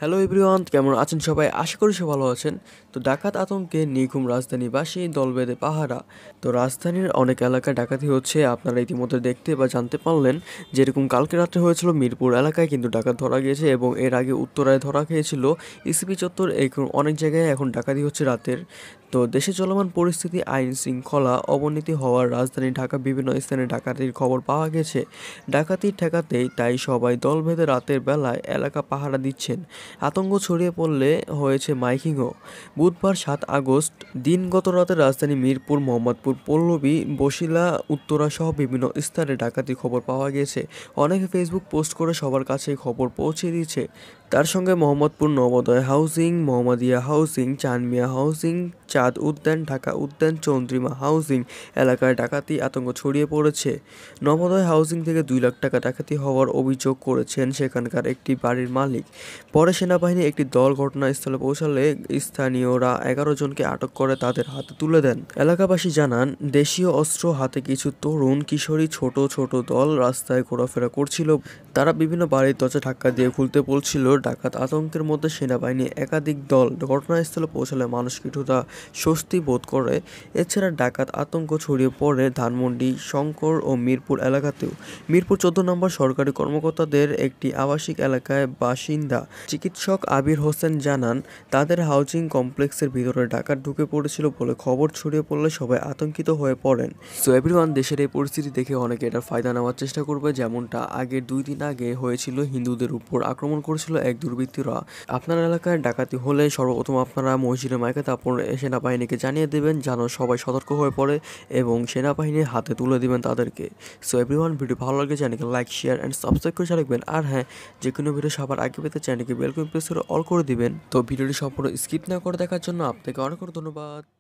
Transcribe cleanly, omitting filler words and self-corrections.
Hello everyone, কেমন আছেন সবাই? আশা করি সবাই ভালো আছেন। তো ডাকাত আতঙ্কে নিঝুম রাজধানীবাসী দল বেঁধে পাহারা। তো রাজধানীর অনেক এলাকায় ডাকাতি হচ্ছে, আপনারা ইতিমধ্যে দেখতে বা জানতে পারলেন। যেরকম কালকে রাত্রে হয়েছিল মিরপুর এলাকায়, কিন্তু ডাকাত ধরা গিয়েছে এবং এর আগে উত্তরায় ধরা খেয়েছিল ইসিবি চত্বর। অনেক জায়গায় এখন ডাকাতি হচ্ছে রাতের। তো দেশে চলমান পরিস্থিতি, আইন শৃঙ্খলা অবনতি হওয়ার রাজধানী ঢাকা বিভিন্ন স্থানে ডাকাতির খবর পাওয়া গেছে। ডাকাতি ঠেকাতেই তাই সবাই দল বেঁধে রাতের বেলায় এলাকা পাহারা দিচ্ছেন। আতঙ্ক ছড়িয়ে পড়লে হয়েছে মাইকিংও। বুধবার 7 আগস্ট দিন গত রাতে রাজধানী মিরপুর, মোহাম্মদপুর, পল্লবী, বসিলা, উত্তরা সহ বিভিন্ন স্থানে ডাকাতির খবর পাওয়া গেছে। অনেকে ফেসবুক পোস্ট করে সবার কাছে খবর পৌঁছে দিচ্ছে। তার সঙ্গে Mohammadpur Nabodoy housing, Mohammadia housing, Chanmiya housing, Chand Uddan, Dhaka উদ্যান, চন্দ্রিমা হাউজিং এলাকায় ডাকাতি আতঙ্ক ছড়িয়ে পড়েছে। নবোদয় হাউজিং থেকে 2 লাখ টাকা ডাকাতি হওয়ার অভিযোগ করেছেন সেখানকার একটি বাড়ির মালিক। পরে সেনাবাহিনীর একটি দল ঘটনাস্থলে পৌঁছালে স্থানীয়রা 11 জনকে আটক করে তাদের হাতে তুলে দেন। এলাকাবাসী জানান, দেশীয় অস্ত্র হাতে কিছু তরুণ কিশোরী ছোট ছোট দল রাস্তায় ঘোরাফেরা করছিল। তারা বিভিন্ন বাড়ির দরজা ধাক্কা দিয়ে খুলতে বলছিল। ডাকাত আতঙ্কের মধ্যে সেনাবাহিনী একাধিক দল ঘটনাস্থলে পৌঁছালে মানুষ কিছুটা স্বস্তি বোধ করে। এছাড়া ডাকাত আতঙ্ক ছড়িয়ে পড়ে ধানমন্ডি, শঙ্কর ও মিরপুর এলাকাতেও। মিরপুর 14 নম্বর সরকারি কর্মকর্তাদের একটি আবাসিক এলাকায় বাসিন্দা চিকিৎসক আবির হোসেন জানান, তাদের হাউজিং কমপ্লেক্সের ভিতরে ডাকাত ঢুকে পড়েছিল বলে খবর ছড়িয়ে পড়লে সবাই আতঙ্কিত হয়ে পড়েন। সো এভরিওয়ান, দেশের এই পরিস্থিতি দেখে অনেকে এটার ফায়দা নেওয়ার চেষ্টা করবে, যেমনটা আগের 2 দিন আগে হয়েছিল, হিন্দুদের উপর আক্রমণ করেছিল এক দুর্বৃত্তরা। আপনার এলাকায় ডাকাতি হলে সর্বপ্রথম আপনারা মসজিদের মাইকে তারপর সেনাবাহিনীকে জানিয়ে দেবেন, যেন সবাই সতর্ক হয়ে পড়ে এবং সেনাবাহিনীর হাতে তুলে দিবেন তাদেরকে। সো এভরিওয়ান, ভিডিও ভালো লাগলে চ্যানেলকে লাইক, শেয়ার অ্যান্ড সাবস্ক্রাইব করে রাখবেন। আর হ্যাঁ, যে কোনো ভিডিও সবার আগে পেতে চ্যানেলকে বেল আইকন প্রেস করে অল করে দিবেন। তো ভিডিওটি সম্পূর্ণ স্কিপ না করে দেখার জন্য আপনাকে অনেক ধন্যবাদ।